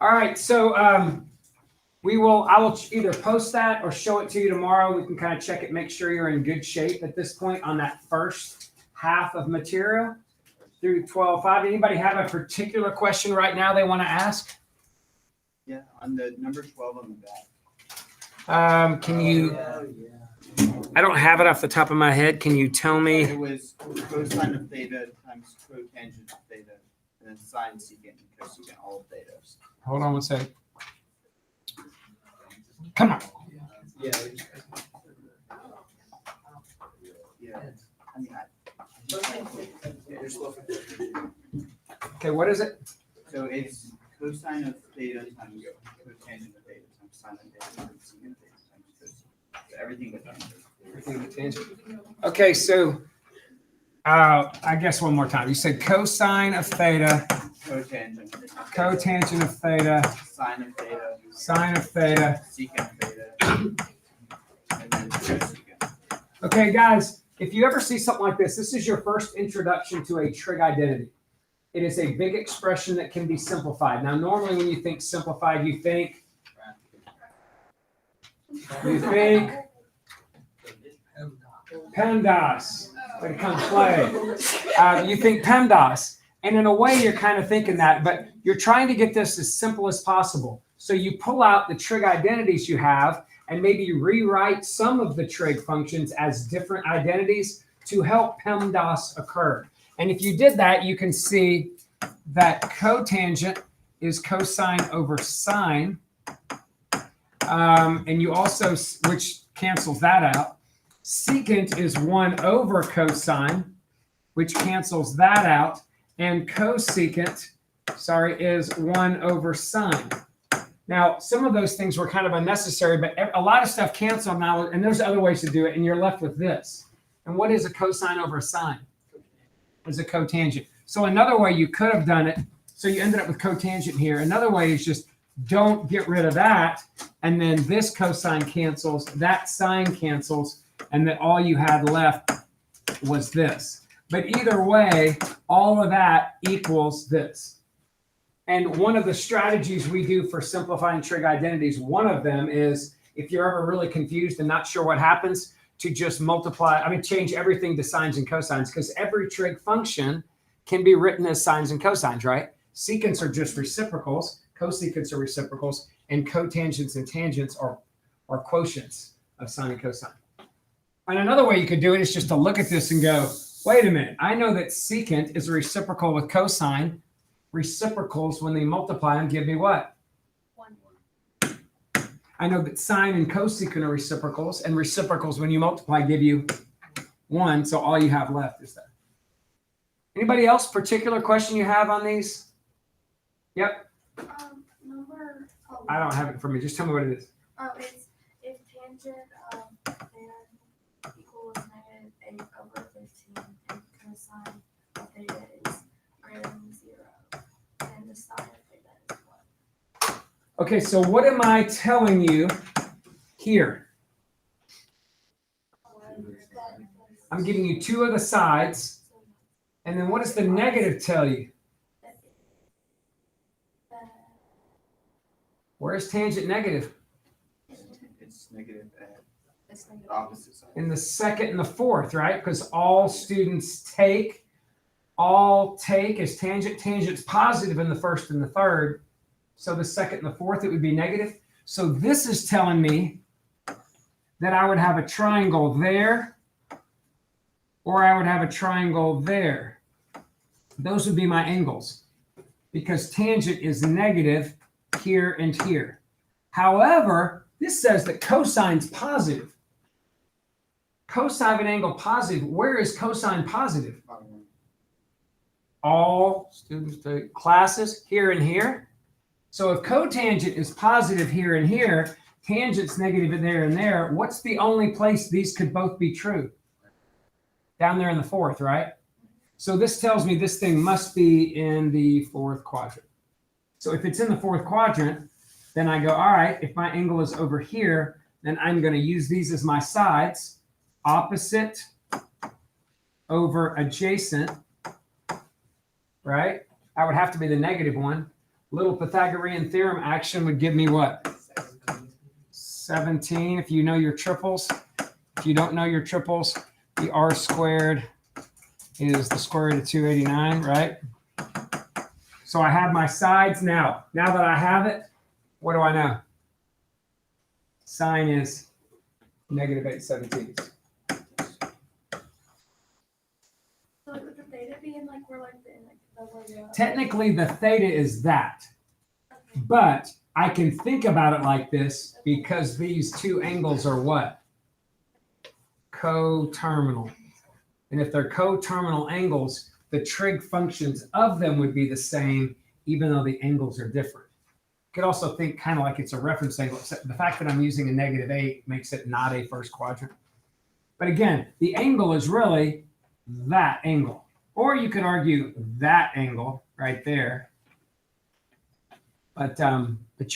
All right, so I will either post that or show it to you tomorrow. We can kind of check it, make sure you're in good shape at this point on that first half of material through 12.5. Anybody have a particular question right now they want to ask? Yeah, on the number 12 on the back. Can you? I don't have it off the top of my head. Can you tell me? It was cosine of theta times cotangent of theta, and then sine secant and cosecant all of theta. Hold on one second. Come on. Yeah. I mean, Okay, what is it? so it's cosine of theta times cotangent of theta times sine of theta times secant of theta times cosecant. So everything with Tangent. Okay, so I guess one more time. You said cosine of theta, cotangent of theta, sine of theta, secant of theta, and then cosecant. Okay, guys, if you ever see something like this is your first introduction to a trig identity. It is a big expression that can be simplified. Now, normally when you think simplified, you think PEMDAS. Way to come play. You think PEMDAS. And in a way, you're kind of thinking that, but you're trying to get this as simple as possible. So you pull out the trig identities you have and maybe rewrite some of the trig functions as different identities to help PEMDAS occur. And if you did that, you can see that cotangent is cosine over sine. And you also, which cancels that out. Secant is 1 over cosine, which cancels that out. And cosecant, is 1 over sine. Now, some of those things were kind of unnecessary, but a lot of stuff canceled now, and there's other ways to do it, and you're left with this. And what is a cosine over a sine? It's a cotangent. So another way you could have done it, so you ended up with cotangent here. Another way is just don't get rid of that, and then this cosine cancels, that sine cancels, and then all you had left was this. But either way, all of that equals this. And one of the strategies we do for simplifying trig identities, one of them is if you're ever really confused and not sure what happens, to just change everything to sines and cosines, because every trig function can be written as sines and cosines, right? Secants are just reciprocals, cosecants are reciprocals, and cotangents and tangents are quotients of sine and cosine. And another way you could do it is just to look at this and go, wait a minute, I know that secant is a reciprocal with cosine. Reciprocals, when they multiply them, give me what? 1. I know that sine and cosecant are reciprocals, and reciprocals, when you multiply, give you 1. So all you have left is that. Anybody else particular question you have on these? Yep. Number 11. I don't have it for me. Just tell me what it is. It's if tangent of theta equals negative 8 over 15 and cosine of theta is greater than 0, then the sine of theta is what? Okay, so what am I telling you here? I'm giving you 2 of the sides. And then what does the negative tell you? Where's tangent negative? It's negative at the opposite side. In the second and the fourth, right? Because all students take is tangent. Tangent's positive in the first and the third. So the second and the fourth, it would be negative. So this is telling me that I would have a triangle there, or I would have a triangle there. Those would be my angles, because tangent is negative here and here. However, this says that cosine's positive. Cosine of an angle positive. Where is cosine positive? All students take classes here and here. So if cotangent is positive here and here, tangent's negative there and there, what's the only place these could both be true? Down there in the fourth, right? So this tells me this thing must be in the fourth quadrant. So if it's in the fourth quadrant, then I go, all right, if my angle is over here, then I'm going to use these as my sides. Opposite over adjacent, right? That would have to be the negative one. Little Pythagorean theorem action would give me what? 17 if you know your triples. If you don't know your triples, the r squared is the square root of 289, right? So I have my sides now. Now that I have it, what do I know? Sine is negative 8/17. So would the theta be in like where like the Technically, the theta is that, okay. but I can think about it like this because these two angles are what? Coterminal. And if they're coterminal angles, the trig functions of them would be the same, even though the angles are different. You could also think kind of like it's a reference angle, except the fact that I'm using a -8 makes it not a first quadrant. But again, the angle is really that angle. Or you could argue that angle right there. But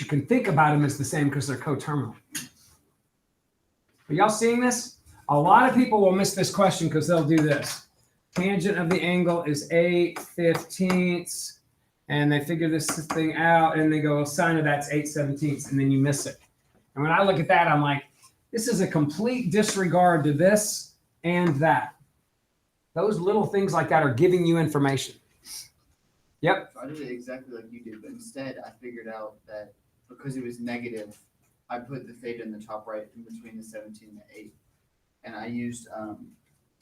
you can think about them as the same because they're coterminal. Are y'all seeing this? A lot of people will miss this question because they'll do this. Tangent of the angle is 8/15, and they figure this thing out, and they go, sine of that's 8/17, and then you miss it. And when I look at that, I'm like, this is a complete disregard to this and that. Those little things like that are giving you information. Yep. So I did it exactly like you did, but instead I figured out that because it was negative, I put the theta in the top right in between the 17 and the 8. And I used,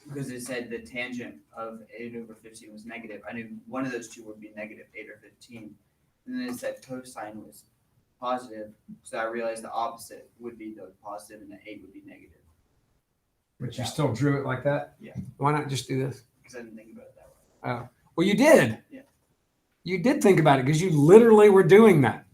because it said the tangent of 8/15 was negative, I knew one of those two would be negative 8/15. And then it said cosine was positive, so I realized the opposite would be the positive and the 8 would be negative. But you still drew it like that? Yeah. Why not just do this? Because I didn't think about it that way. Oh. Well, you did. Yeah. You did think about it because you literally were doing that.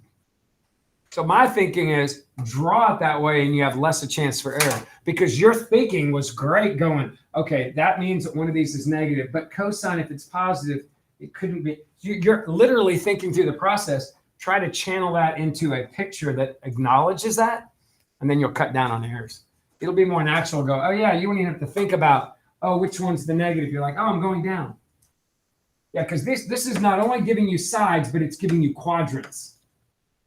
So my thinking is draw it that way and you have less a chance for error because your thinking was great going, okay, that means that one of these is negative, but cosine, if it's positive, it couldn't be. You're literally thinking through the process. Try to channel that into a picture that acknowledges that, and then you'll cut down on errors. It'll be more natural to go, oh yeah, you won't even have to think about, oh, which one's the negative. You're like, oh, I'm going down. Yeah, because this is not only giving you sides, but it's giving you quadrants.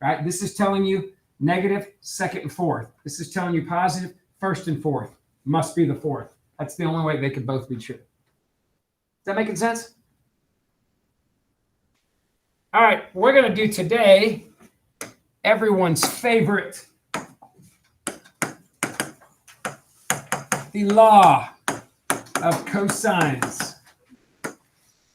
Right? This is telling you negative, second and fourth. This is telling you positive, first and fourth. Must be the fourth. That's the only way they could both be true. Is that making sense? All right, we're going to do today everyone's favorite, the law of cosines.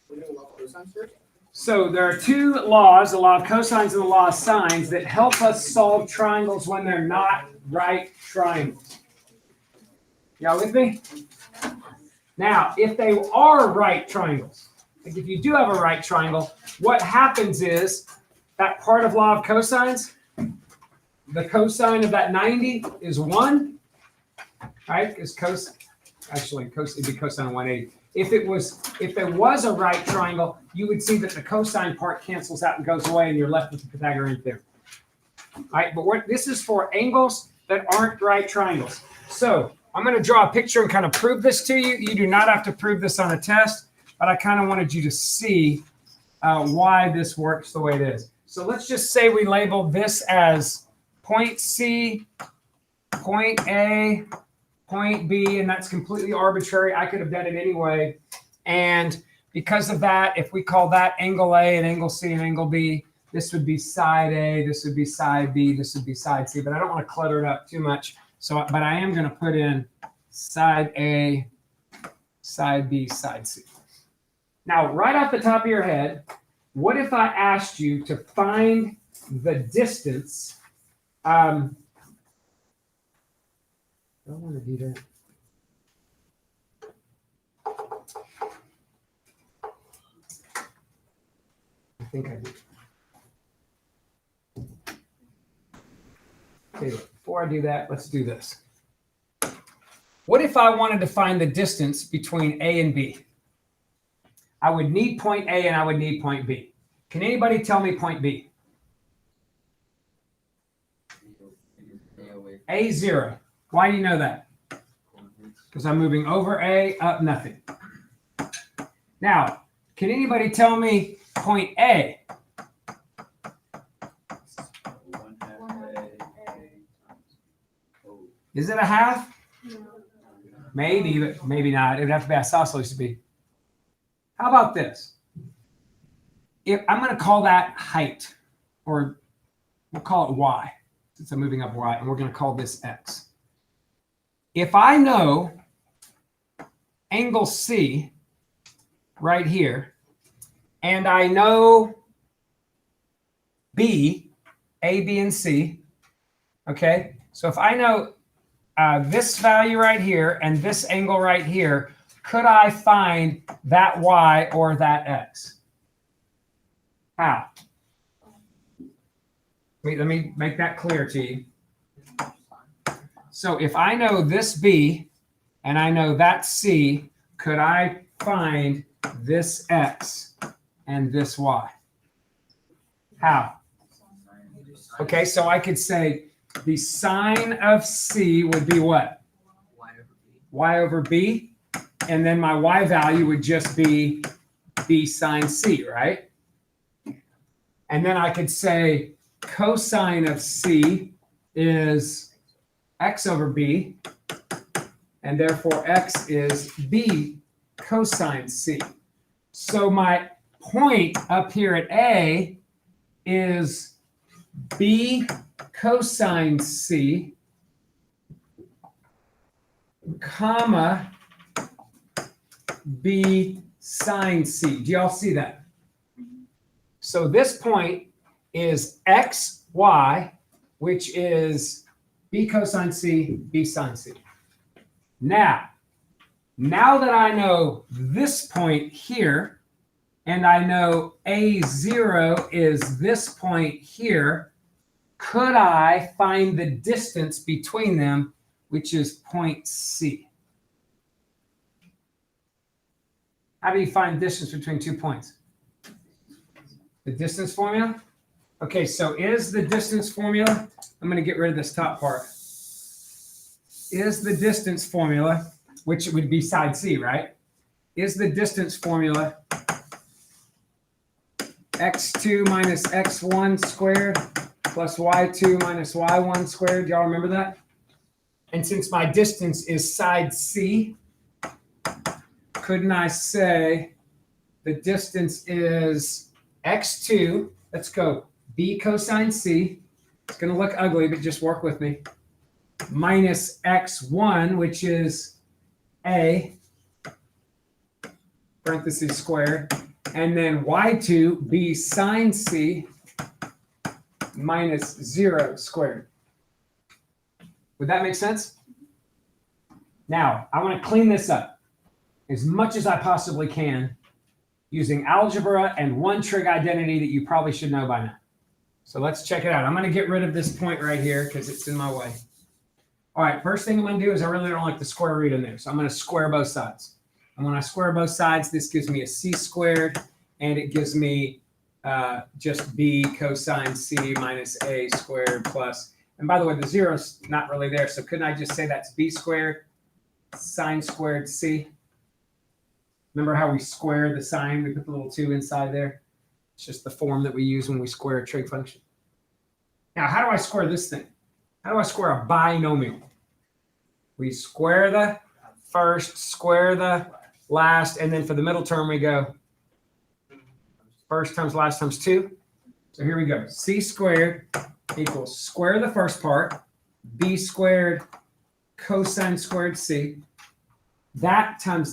We're doing law of cosines first? So there are two laws, the law of cosines and the law of sines, that help us solve triangles when they're not right triangles. Y'all with me? Now, if they are right triangles, like if you do have a right triangle, what happens is that part of law of cosines, the cosine of that 90 is 1, right? Because it'd be cosine of 180. If there was a right triangle, you would see that the cosine part cancels out and goes away, and you're left with the Pythagorean theorem. All right, but this is for angles that aren't right triangles. So I'm going to draw a picture and kind of prove this to you. You do not have to prove this on a test, but I kind of wanted you to see why this works the way it is. So let's just say we label this as point C, point A, point B, and that's completely arbitrary. I could have done it anyway. And because of that, if we call that angle A and angle C and angle B, this would be side A, this would be side B, this would be side C. But I don't want to clutter it up too much. But I am going to put in side A, side B, side C. Now, right off the top of your head, what if I asked you to find the distance? I don't want to do that. I think I do. Okay, before I do that, let's do this. What if I wanted to find the distance between A and B? I would need point A and I would need point B. Can anybody tell me point B? A0. Why do you know that? Because I'm moving over A, up nothing. Now, can anybody tell me point A? Is it a half? Maybe, but maybe not. It would have to be isosceles to be. How about this? If I'm going to call that height, or we'll call it y, since I'm moving up y, and we're going to call this x. If I know angle C right here, and I know B, A, B, and C, okay? So if I know this value right here and this angle right here, could I find that y or that x? How? Let me make that clear to you. So if I know this B and I know that C, could I find this x and this y? How? Okay, so I could say the sine of C would be what? Y over B. And then my y value would just be B sine C, right? And then I could say cosine of C is x over B, and therefore x is B cosine C. So my point up here at A is B cosine C, comma, B sine C. Do y'all see that? So this point is x, y, which is B cosine C, B sine C. Now that I know this point here, and I know A0 is this point here, could I find the distance between them, which is point C? How do you find distance between 2 points? The distance formula? Okay, so is the distance formula, I'm going to get rid of this top part. Is the distance formula, which would be side C, right? Is the distance formula x2 minus x1 squared plus y2 minus y1 squared? Do y'all remember that? And since my distance is side C, couldn't I say the distance is x2, let's go, B cosine C, it's going to look ugly, but just work with me, minus x1, which is A, parentheses squared, and then y2, B sine C, minus 0 squared. Would that make sense? Now, I want to clean this up as much as I possibly can using algebra and one trig identity that you probably should know by now. So let's check it out. I'm going to get rid of this point right here because it's in my way. All right, first thing I'm going to do is I really don't like the square root in there. So I'm going to square both sides. And when I square both sides, this gives me a C squared, and it gives me just B cosine C minus A squared plus, and by the way, the zero's not really there. So couldn't I just say that's B squared sine squared C? Remember how we square the sine? We put the little 2 inside there. It's just the form that we use when we square a trig function. Now, how do I square this thing? How do I square a binomial? We square the first, square the last, and then for the middle term, we go first times last times 2. So here we go. C squared equals square the first part, B squared cosine squared C. That times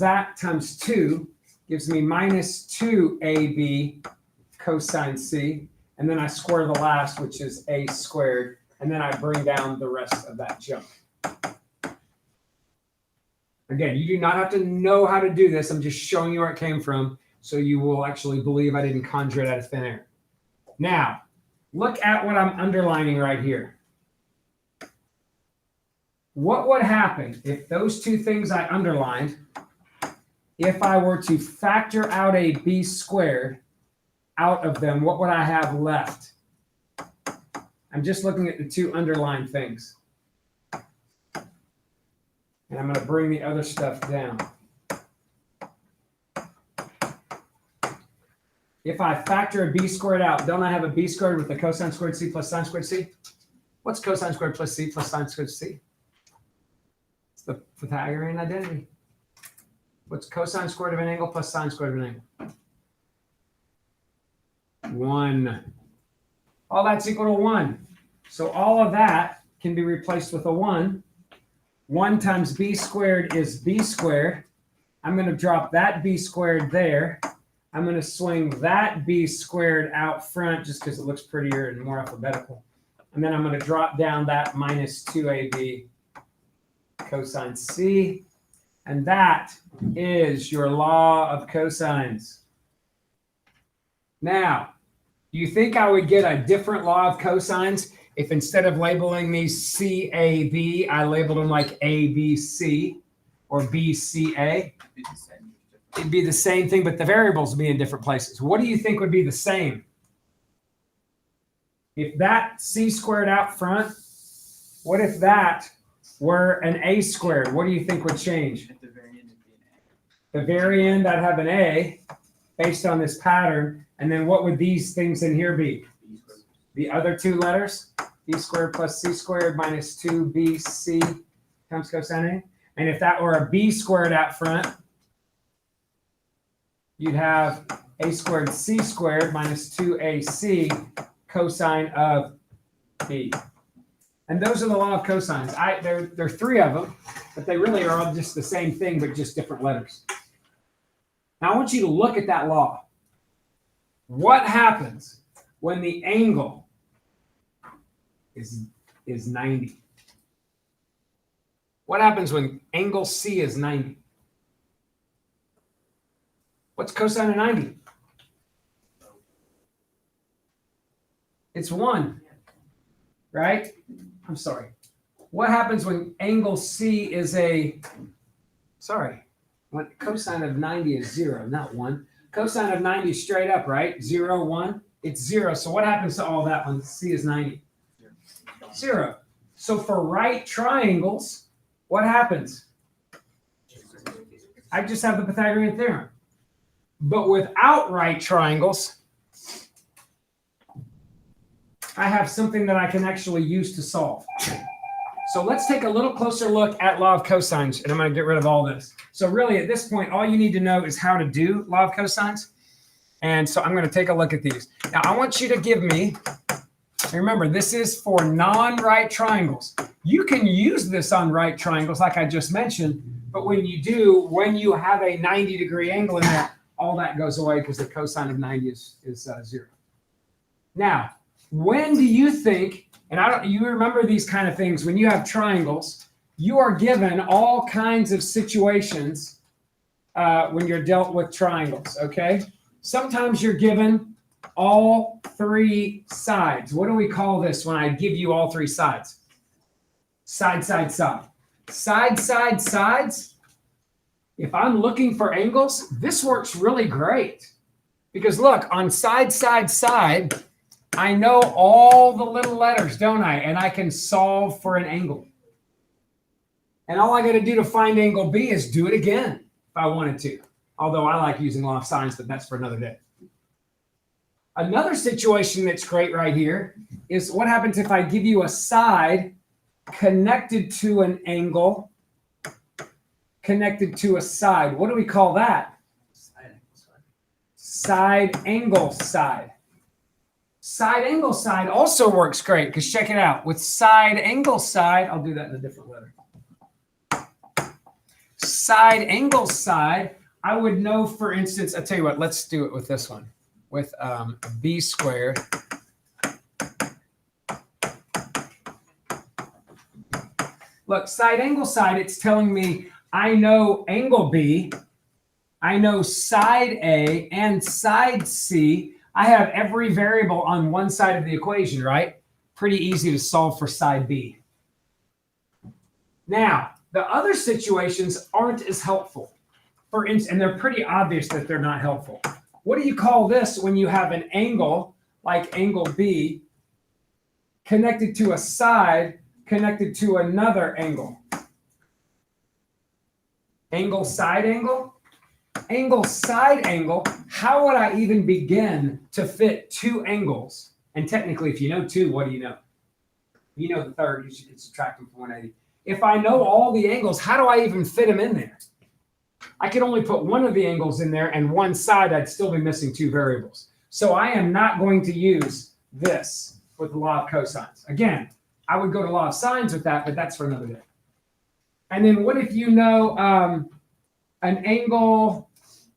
2 gives me minus 2AB cosine C. And then I square the last, which is A squared. And then I bring down the rest of that junk. Again, you do not have to know how to do this. I'm just showing you where it came from, so you will actually believe I didn't conjure it out of thin air. Now, look at what I'm underlining right here. What would happen if those two things I underlined, if I were to factor out a B squared out of them, what would I have left? I'm just looking at the two underlined things. And I'm going to bring the other stuff down. If I factor a B squared out, don't I have a B squared with a cosine squared C plus sine squared C? What's cosine squared plus C plus sine squared C? the Pythagorean identity. What's cosine squared of an angle plus sine squared of an angle? 1. All that's equal to 1. So all of that can be replaced with a 1. 1 times b squared is b squared. I'm going to drop that b squared there. I'm going to swing that b squared out front just because it looks prettier and more alphabetical. And then I'm going to drop down that minus 2ab cosine c. And that is your law of cosines. Now, do you think I would get a different law of cosines if instead of labeling these CAB, I labeled them like ABC or BCA? It'd be the same thing, but the variables would be in different places. What do you think would be the same? If that c squared out front, what if that were an a squared? What do you think would change? At the very end, it'd be an The very end, I'd have an a based on this pattern. And then what would these things in here be? B squared. The other two letters, b squared plus c squared minus 2bc times cosine a. And if that were a b squared out front, you'd have a squared c squared minus 2ac cosine of b. And those are the law of cosines. There are 3 of them, but they really are all just the same thing, but just different letters. Now I want you to look at that law. What happens when the angle is 90? What happens when angle C is 90? What's cosine of 90? It's 1, right? I'm sorry. What happens when angle C is when cosine of 90 is 0, not 1. Cosine of 90 is straight up, right? 0, 1. It's 0. So what happens to all that when C is 90? 0. So for right triangles, what happens? I just have the Pythagorean theorem. But without right triangles, I have something that I can actually use to solve. So let's take a little closer look at law of cosines, and I'm going to get rid of all this. So really, at this point, all you need to know is how to do law of cosines. And so I'm going to take a look at these. Now, I want you to give me, remember, this is for non-right triangles. You can use this on right triangles, like I just mentioned, but when you do, when you have a 90-degree angle in there, all that goes away because the cosine of 90 is 0. Now, when do you think, and you remember these kind of things, when you have triangles, you are given all kinds of situations when you're dealt with triangles, okay? Sometimes you're given all 3 sides. What do we call this when I give you all 3 sides? Side, side, side. Side, side, sides. If I'm looking for angles, this works really great. Because look, on side, side, side, I know all the little letters, don't I? And I can solve for an angle. And all I got to do to find angle B is do it again if I wanted to. Although I like using law of sines, but that's for another day. Another situation that's great right here is what happens if I give you a side connected to an angle, connected to a side. What do we call that? Side angle side. Side angle side also works great because check it out. With side angle side, I'll do that in a different letter. Side angle side, I would know, for instance, I'll tell you what, let's do it with this one, with b squared. Look, side angle side, it's telling me I know angle B, I know side A and side C. I have every variable on one side of the equation, right? Pretty easy to solve for side B. Now, the other situations aren't as helpful. For instance, and they're pretty obvious that they're not helpful. What do you call this when you have an angle, like angle B, connected to a side, connected to another angle? Angle side angle? Angle side angle, how would I even begin to fit 2 angles? And technically, if you know 2, what do you know? You know the third, you should subtract them from 180. if I know all the angles, how do I even fit them in there? I could only put one of the angles in there, and one side, I'd still be missing two variables. So I am not going to use this with the law of cosines. Again, I would go to law of sines with that, but that's for another day. And then what if you know an angle,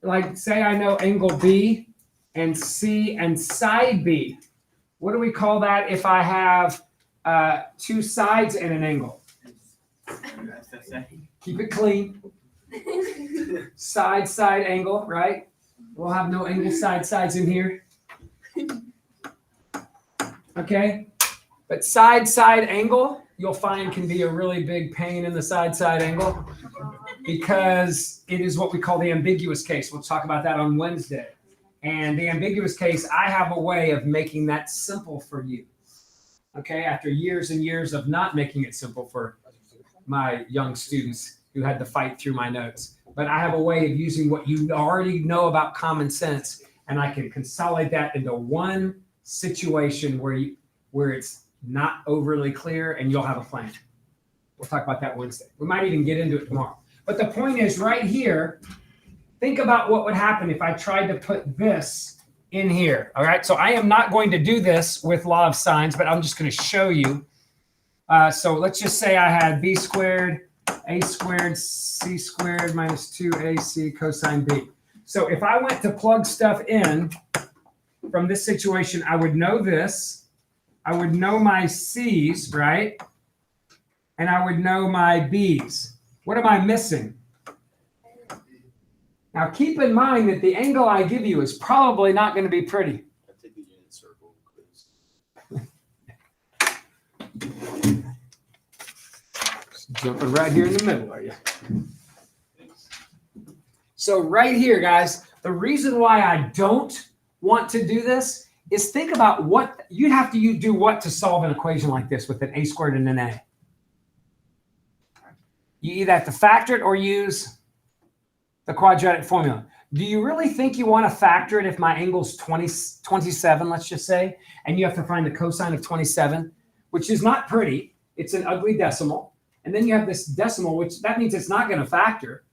like say I know angle B and C and side B. What do we call that if I have two sides in an angle? Keep it clean. Side angle, right? We'll have no angle sides in here. Okay? But side angle, you'll find can be a really big pain in the side angle because it is what we call the ambiguous case. We'll talk about that on Wednesday. And the ambiguous case, I have a way of making that simple for you. Okay? After years and years of not making it simple for my young students who had to fight through my notes. But I have a way of using what you already know about common sense, and I can consolidate that into one situation where it's not overly clear, and you'll have a plan. We'll talk about that Wednesday. We might even get into it tomorrow. But the point is right here, think about what would happen if I tried to put this in here. All right, so I am not going to do this with law of sines, but I'm just going to show you. So let's just say I had b squared, a squared, c squared minus 2ac cosine b. So if I went to plug stuff in from this situation, I would know this. I would know my c's, right? And I would know my b's. What am I missing? Now keep in mind that the angle I give you is probably not going to be pretty. I take the unit circle, please. Jumping right here in the middle, are you? So right here, guys, the reason why I don't want to do this is think about what you'd have to do what to solve an equation like this with an a squared and an a. You either have to factor it or use the quadratic formula. Do you really think you want to factor it if my angle's 27, let's just say, and you have to find the cosine of 27, which is not pretty. It's an ugly decimal. And then you have this decimal, which that means it's not going to factor.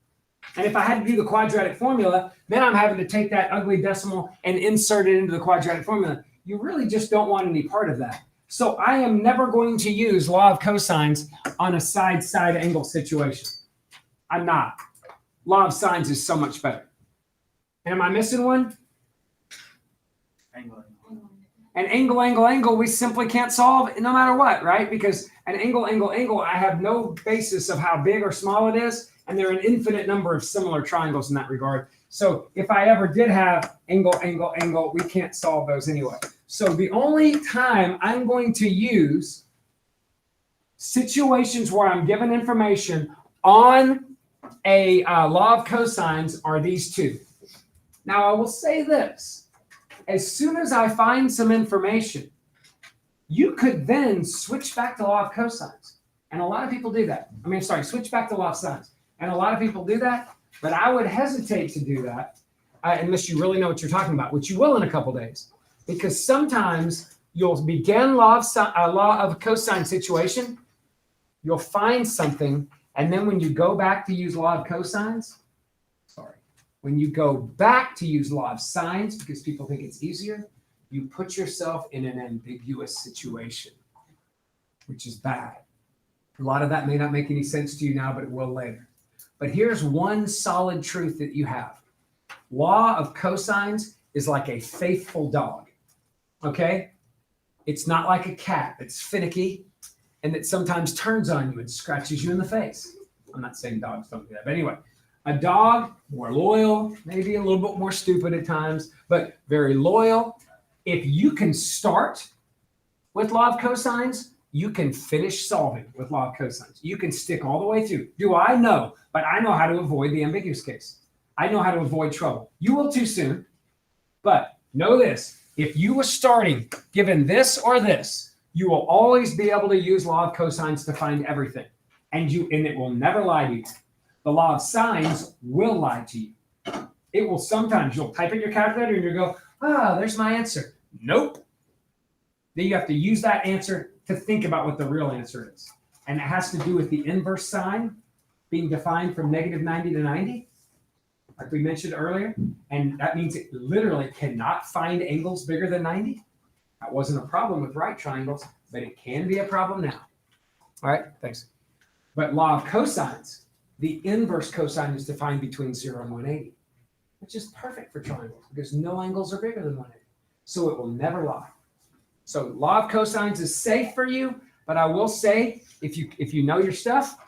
And if I had to do the quadratic formula, then I'm having to take that ugly decimal and insert it into the quadratic formula. You really just don't want any part of that. So I am never going to use law of cosines on a side angle situation. I'm not. Law of sines is so much better. And am I missing one? Angle. An angle, we simply can't solve no matter what, right? Because an angle, I have no basis of how big or small it is, and there are an infinite number of similar triangles in that regard. So if I ever did have angle, we can't solve those anyway. So the only time I'm going to use situations where I'm given information on a law of cosines are these two. Now I will say this. As soon as I find some information, you could then switch back to law of cosines. And a lot of people do that. Switch back to law of sines. And a lot of people do that, but I would hesitate to do that unless you really know what you're talking about, which you will in a couple days. Because sometimes you'll begin law of cosine situation, you'll find something, and then when you go back to use law of cosines, when you go back to use law of sines, because people think it's easier, you put yourself in an ambiguous situation, which is bad. A lot of that may not make any sense to you now, but it will later. But here's one solid truth that you have. Law of cosines is like a faithful dog, okay? It's not like a cat that's finicky and that sometimes turns on you and scratches you in the face. I'm not saying dogs don't do that, but anyway. A dog, more loyal, maybe a little bit more stupid at times, but very loyal. If you can start with law of cosines, you can finish solving with law of cosines. You can stick all the way through. Do I know? But I know how to avoid the ambiguous case. I know how to avoid trouble. You will too soon. But know this. If you were starting given this or this, you will always be able to use law of cosines to find everything. And it will never lie to you. The law of sines will lie to you. It will sometimes, you'll type in your calculator and you'll go, there's my answer. Nope. Then you have to use that answer to think about what the real answer is. and it has to do with the inverse sine being defined from negative 90 to 90, like we mentioned earlier. And that means it literally cannot find angles bigger than 90. That wasn't a problem with right triangles, but it can be a problem now. All right, thanks. But law of cosines, the inverse cosine is defined between 0 and 180, which is perfect for triangles because no angles are bigger than 180. So it will never lie. So law of cosines is safe for you, but I will say, if you know your stuff,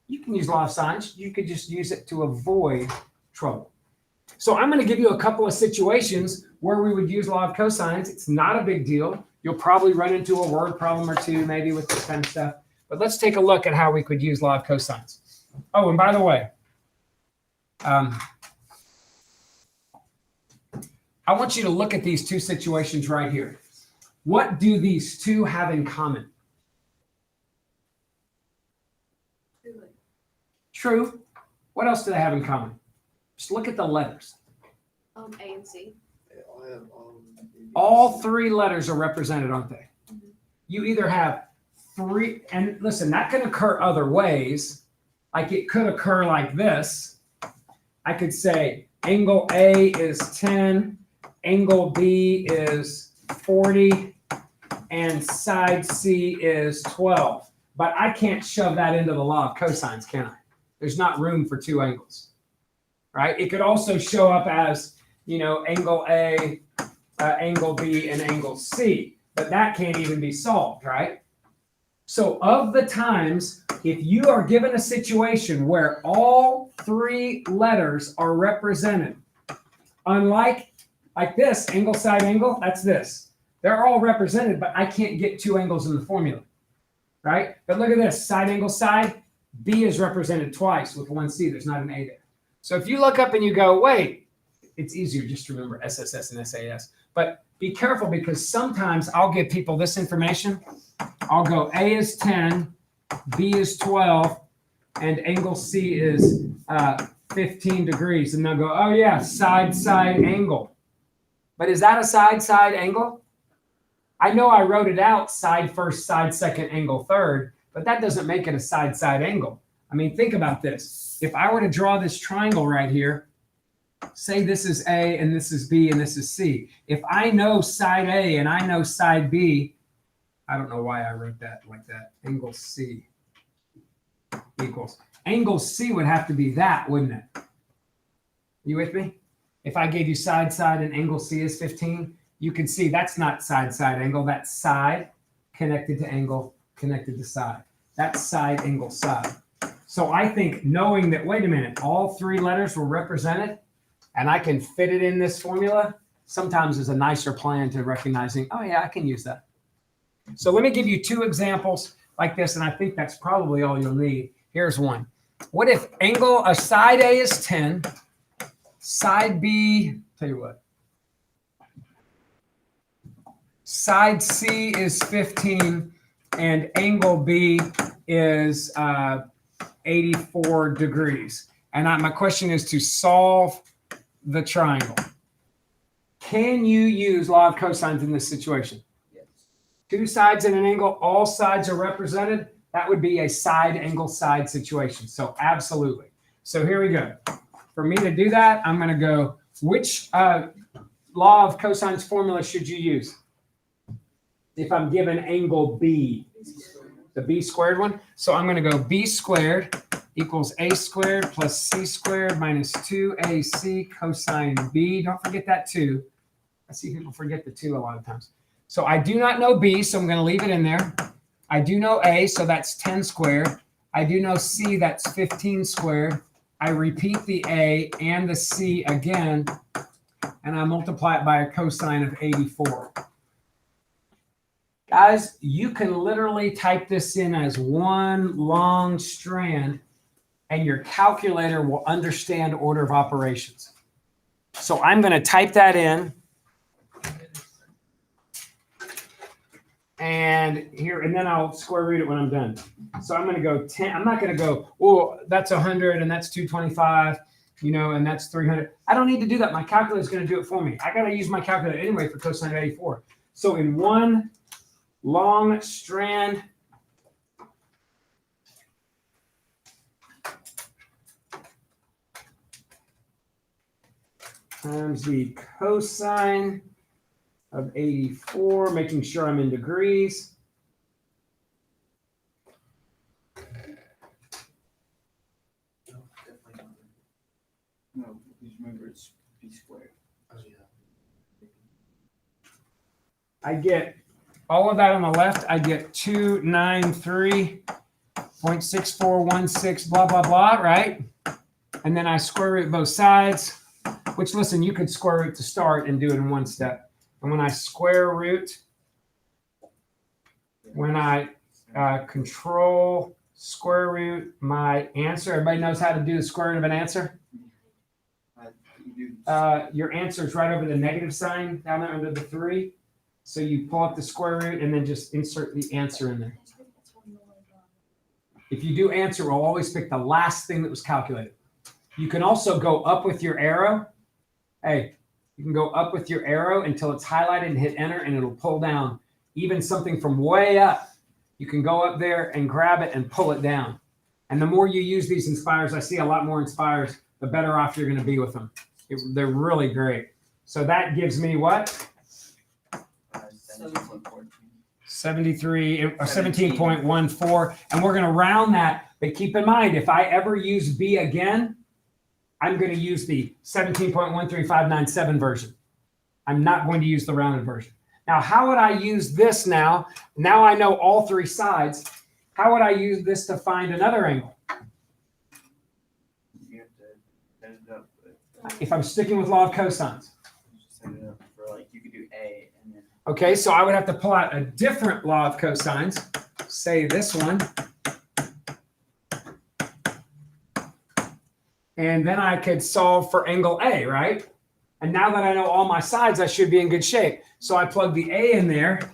you can use law of sines. You could just use it to avoid trouble. So I'm going to give you a couple of situations where we would use law of cosines. It's not a big deal. You'll probably run into a word problem or two, maybe with this kind of stuff. But let's take a look at how we could use law of cosines. Oh, and by the way, I want you to look at these two situations right here. What do these two have in common? True. What else do they have in common? Just look at the letters. A and C. They all have All three letters are represented, aren't they? You either have three, and listen, that can occur other ways. Like it could occur like this. I could say angle A is 10, angle B is 40, and side C is 12. But I can't shove that into the law of cosines, can I? There's not room for two angles, right? It could also show up as, angle A, angle B, and angle C, but that can't even be solved, right? So of the times, if you are given a situation where all three letters are represented, unlike like this, angle, side, angle, that's this. They're all represented, but I can't get two angles in the formula, right? But look at this, side, angle, side. B is represented twice with one C. There's not an A there. So if you look up and you go, wait, it's easier just to remember SSS and SAS. But be careful because sometimes I'll give people this information. I'll go A is 10, B is 12, and angle C is 15 degrees. And they'll go, oh yeah, side, angle. But is that a side, angle? I know I wrote it out, side first, side second, angle third, but that doesn't make it a side angle. I mean, think about this. If I were to draw this triangle right here, say this is A and this is B and this is C. If I know side A and I know side B, I don't know why I wrote that like that. Angle C equals. Angle C would have to be that, wouldn't it? You with me? If I gave you side, and angle C is 15, you can see that's not side, angle. That's side connected to angle connected to side. That's side, angle, side. So I think knowing that, wait a minute, all three letters were represented and I can fit it in this formula, sometimes is a nicer plan to recognizing, oh yeah, I can use that. So let me give you two examples like this, and I think that's probably all you'll need. Here's one. What if side A is 10, side B, tell you what, side C is 15, and angle B is 84 degrees. And my question is to solve the triangle. Can you use law of cosines in this situation? Yes. Two sides and an angle, all sides are represented. That would be a side, angle, side situation. So absolutely. So here we go. For me to do that, I'm going to go, which law of cosines formula should you use? If I'm given angle B, the B squared one. So I'm going to go B squared equals A squared plus C squared minus 2AC cosine B. Don't forget that 2. I see people forget the 2 a lot of times. So I do not know B, so I'm going to leave it in there. I do know A, so that's 10 squared. I do know C, that's 15 squared. I repeat the A and the C again, and I multiply it by a cosine of 84. Guys, you can literally type this in as one long strand, and your calculator will understand order of operations. So I'm going to type that in. And here, and then I'll square root it when I'm done. So I'm going to go 10. I'm not going to go, oh, that's 100 and that's 225, and that's 300. I don't need to do that. My calculator is going to do it for me. I got to use my calculator anyway for cosine of 84. So in one long strand, times the cosine of 84, making sure I'm in degrees. No, definitely not. No, because remember it's b squared. Oh, yeah. I get all of that on the left. I get 293.6416, blah, blah, blah, right? And then I square root both sides, which, listen, you could square root to start and do it in one step. And when I square root, when I control square root my answer, everybody knows how to do the square root of an answer? You do. Your answer is right over the negative sign down there under the 3. So you pull up the square root and then just insert the answer in there. If you do answer, we'll always pick the last thing that was calculated. You can also go up with your arrow. Hey, you can go up with your arrow until it's highlighted and hit enter, and it'll pull down even something from way up. You can go up there and grab it and pull it down. And the more you use these inspires, I see a lot more inspires, the better off you're going to be with them. They're really great. So that gives me what? 73 or 17.14. And we're going to round that. But keep in mind, if I ever use B again, I'm going to use the 17.13597 version. I'm not going to use the rounded version. Now, how would I use this now? Now I know all 3 sides. How would I use this to find another angle? You have to set it up. If I'm sticking with law of cosines. Set it up for like you could do A and then. Okay, so I would have to pull out a different law of cosines, say this one. And then I could solve for angle A, right? And now that I know all my sides, I should be in good shape. So I plug the A in there.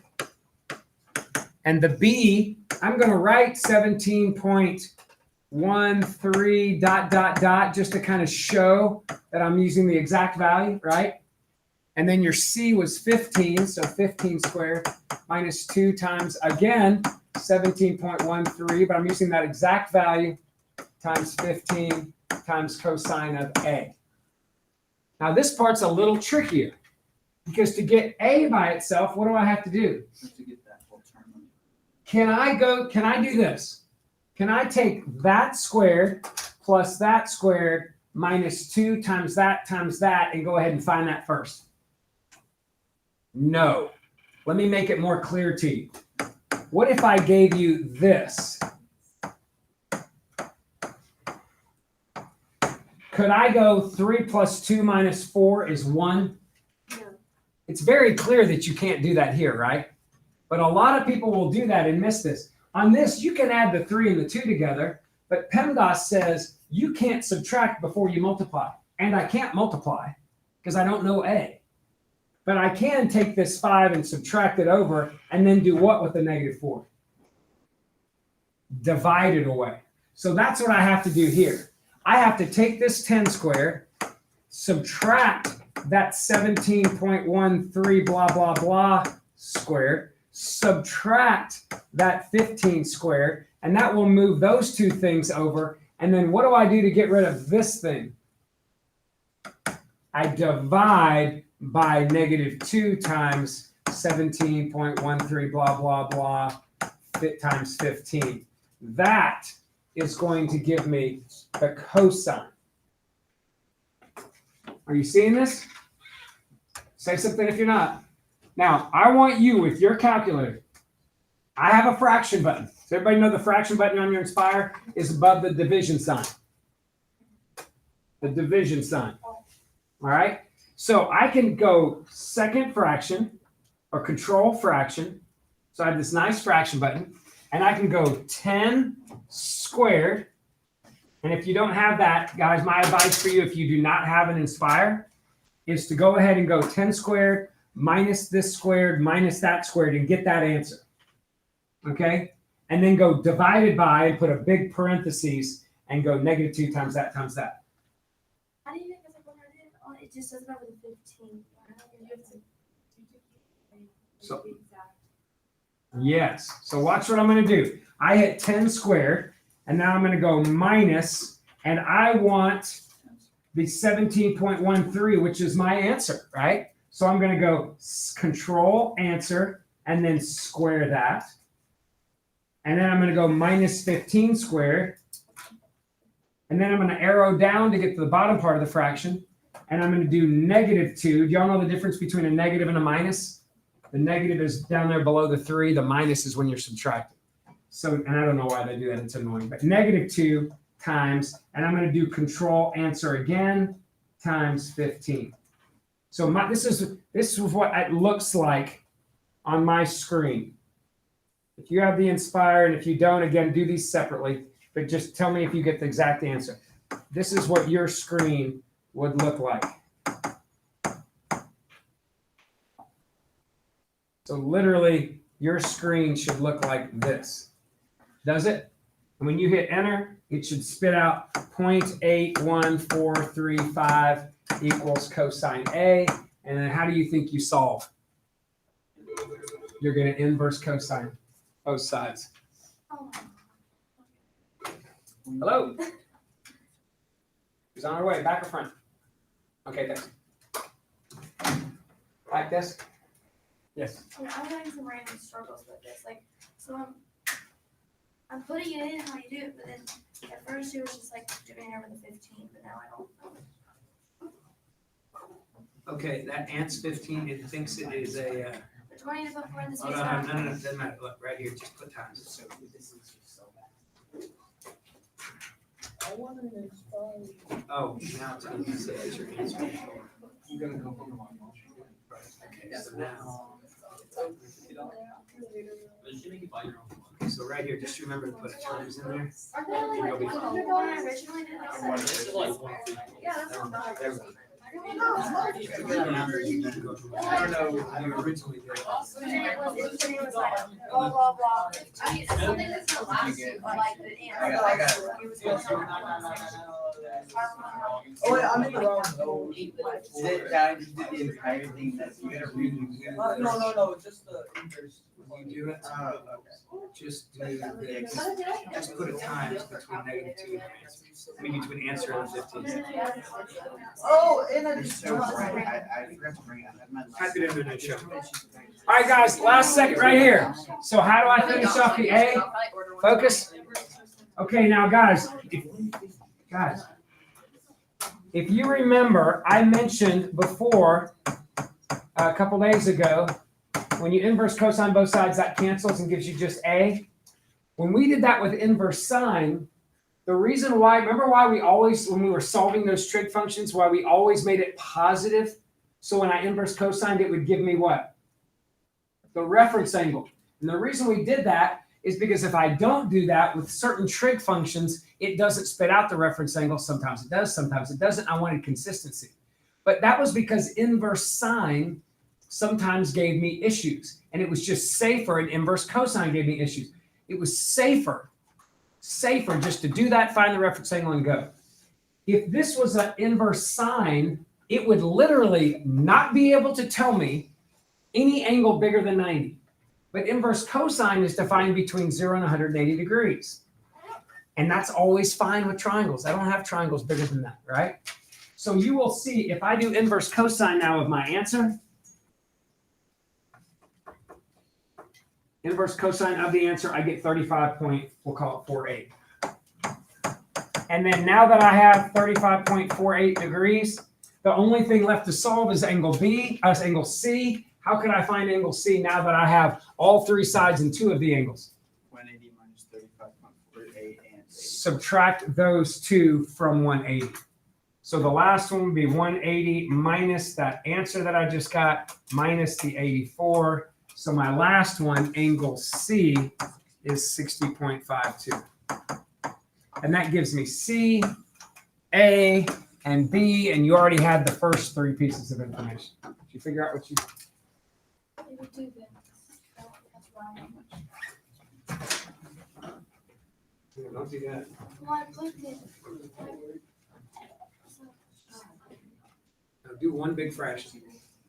And the B, I'm going to write 17.13 ... just to kind of show that I'm using the exact value, right? And then your C was 15, so 15 squared minus 2 times, again, 17.13, but I'm using that exact value times 15 times cosine of A. Now this part's a little trickier because to get A by itself, what do I have to do? Just to get that whole term. Can I do this? Can I take that squared plus that squared minus 2 times that and go ahead and find that first? No. Let me make it more clear to you. What if I gave you this? Could I go 3 plus 2 minus 4 is 1? No. It's very clear that you can't do that here, right? But a lot of people will do that and miss this. On this, you can add the 3 and the 2 together, but PEMDAS says you can't subtract before you multiply. And I can't multiply because I don't know A. But I can take this 5 and subtract it over and then do what with the negative 4? Divide it away. So that's what I have to do here. I have to take this 10 squared, subtract that 17.13 blah, blah, blah squared, subtract that 15 squared, and that will move those 2 things over. And then what do I do to get rid of this thing? I divide by negative 2 times 17.13 blah, blah, blah times 15. That is going to give me the cosine. Are you seeing this? Say something if you're not. Now, I want you with your calculator. I have a fraction button. Does everybody know the fraction button on your Inspire is above the division sign? The division sign. All right? So I can go second fraction or control fraction. So I have this nice fraction button. And I can go 10 squared. And if you don't have that, guys, my advice for you, if you do not have an Inspire, is to go ahead and go 10 squared minus this squared minus that squared and get that answer. Okay? And then go divided by and put a big parentheses and go negative 2 times that times that. How do you think it's like when I did? Oh, it just doesn't have the 15. So- Yes. So watch what I'm going to do. I hit 10 squared, and now I'm going to go minus, and I want the 17.13, which is my answer, right? So I'm going to go control answer and then square that. And then I'm going to go minus 15 squared. And then I'm going to arrow down to get to the bottom part of the fraction. And I'm going to do -2. Do y'all know the difference between a negative and a minus? The negative is down there below the 3. The minus is when you're subtracting. So, and I don't know why they do that. It's annoying. But -2 times, and I'm going to do control answer again, times 15. So this is what it looks like on my screen. If you have the Inspire, and if you don't, again, do these separately. But just tell me if you get the exact answer. This is what your screen would look like. So literally, your screen should look like this. Does it? And when you hit enter, it should spit out 0.81435 equals cosine A. And then how do you think you solve? You're going to inverse cosine both sides. Oh, Hello. Who's on our way? Back or front? Okay, thanks. Like this? Yes. I'm having some random struggles with this. Like, so I'm putting it in how you do it, but then at first it was just like doing it over the 15, but now I don't know. Okay, that ants 15. It thinks it is a. The 20 to put 4 in the Oh, space. no, doesn't matter. Look, right here, just put times. So This is just so bad. oh, now it's going to say that's your answer. I'm gonna go home. Okay, so now. But you can make it by your own. Okay, so right here, just remember to put a times in there. Aren't they only like You'll be $1 when I originally did This this? is like 150. Yeah, that's not bad. There we go. Remember, you can go to. I don't know what you originally did. And it was like blah, blah, blah. I mean, it's something that's gonna last you, but like the I got it. It was going on. Oh wait, I'm in the wrong zone. Sit down, just did the entire thing. That's you gotta read. No, just the inverse. When you do it, Oh, just do the, just put a times between -2 and answer. I mean, between answer and 15. Oh, and I You're just. so right. I forgot to bring it. I had my Type it in there, no show. All right, guys, last second right here. So how do I finish off the A? Focus. Okay, now guys, if you remember, I mentioned before, a couple days ago, when you inverse cosine both sides, that cancels and gives you just A. When we did that with inverse sine, the reason why, remember why we always, when we were solving those trig functions, why we always made it positive? So when I inverse cosine, it would give me what? The reference angle. And the reason we did that is because if I don't do that with certain trig functions, it doesn't spit out the reference angle. Sometimes it does, sometimes it doesn't. I wanted consistency. But that was because inverse sine sometimes gave me issues. And it was just safer, and inverse cosine gave me issues. It was safer just to do that, find the reference angle, and go. If this was an inverse sine, it would literally not be able to tell me any angle bigger than 90. But inverse cosine is defined between 0 and 180 degrees. And that's always fine with triangles. I don't have triangles bigger than that, right? So you will see if I do inverse cosine now of my answer, inverse cosine of the answer, I get 35.48. And then now that I have 35.48 degrees, the only thing left to solve is angle B, angle C. How can I find angle C now that I have all three sides and two of the angles? 180 minus 35.48 and 80. Subtract those two from 180. So the last one would be 180 minus that answer that I just got, minus the 84. So my last one, angle C, is 60.52. And that gives me C, A, and B, and you already had the first three pieces of information. Did you figure out what you... It would do this. That's why. Don't do that. Well, I put it. No, do one big fraction.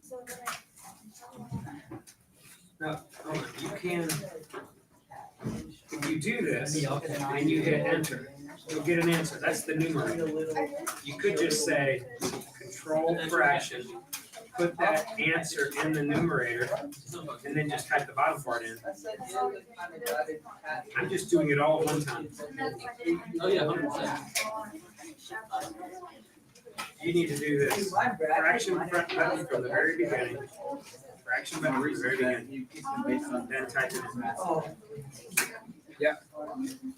So then No, hold on. You can... If you do this, and you hit enter, you'll get an answer. That's the numerator. You could just say control fraction, put that answer in the numerator, and then just type the bottom part in. I said the other kind of got it. I'm just doing it all at one time. Oh, yeah, 100%. You need to do this. Fraction front button from the very beginning. Fraction button from the very beginning. Then type it in. Oh.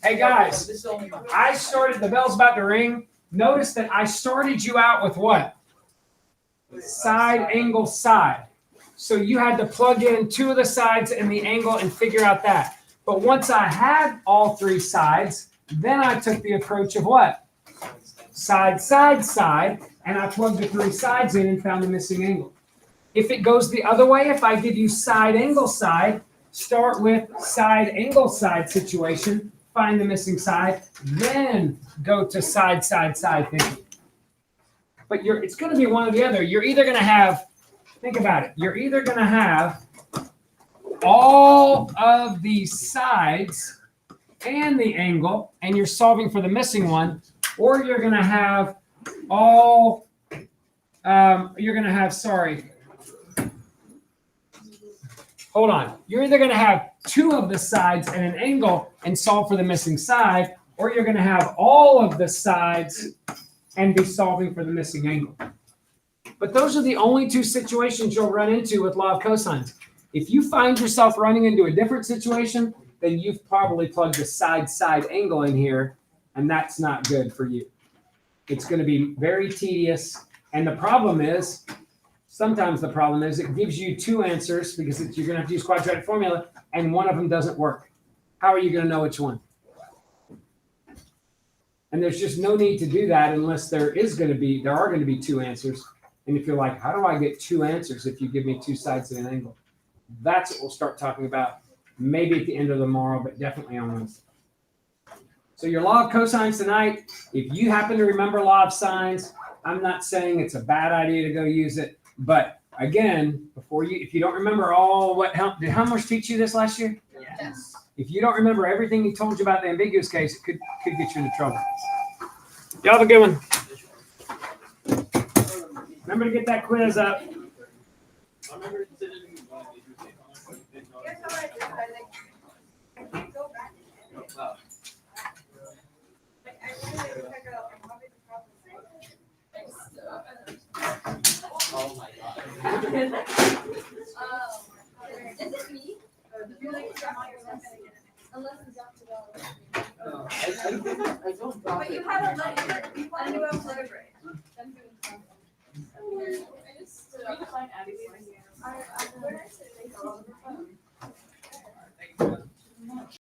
Hey guys, This is only. I started, the bell's about to ring. Notice that I started you out with what? Side, angle, side. So you had to plug in two of the sides and the angle and figure out that. But once I had all three sides, then I took the approach of what? Side, side, side, and I plugged the three sides in and found the missing angle. If it goes the other way, if I give you side, angle, side, start with side, angle, side situation, find the missing side, then go to side, side, side thinking. But it's going to be one or the other. You're either going to have, think about it, you're either going to have all of the sides and the angle, and you're solving for the missing one, or you're going to have all, hold on. You're either going to have two of the sides and an angle and solve for the missing side, or you're going to have all of the sides and be solving for the missing angle. But those are the only two situations you'll run into with law of cosines. If you find yourself running into a different situation, then you've probably plugged the side-side angle in here, and that's not good for you. It's going to be very tedious, and the problem is, sometimes the problem is it gives you two answers because you're going to have to use quadratic formula, and one of them doesn't work. How are you going to know which one? And there's just no need to do that unless there are going to be two answers. And if you're like, how do I get two answers if you give me two sides and an angle? That's what we'll start talking about maybe at the end of tomorrow, but definitely on Wednesday. So your law of cosines tonight, if you happen to remember law of sines, I'm not saying it's a bad idea to go use it. But again, if you don't remember did Helmers teach you this last year? Yes. If you don't remember everything he told you about the ambiguous case, it could get you into trouble. Y'all have a good one. Remember to get that quiz up. Oh my god. Is it me? Unless it's up to the. I don't drop But it. you had a letter, you wanted to have letter grade. I just stood up. I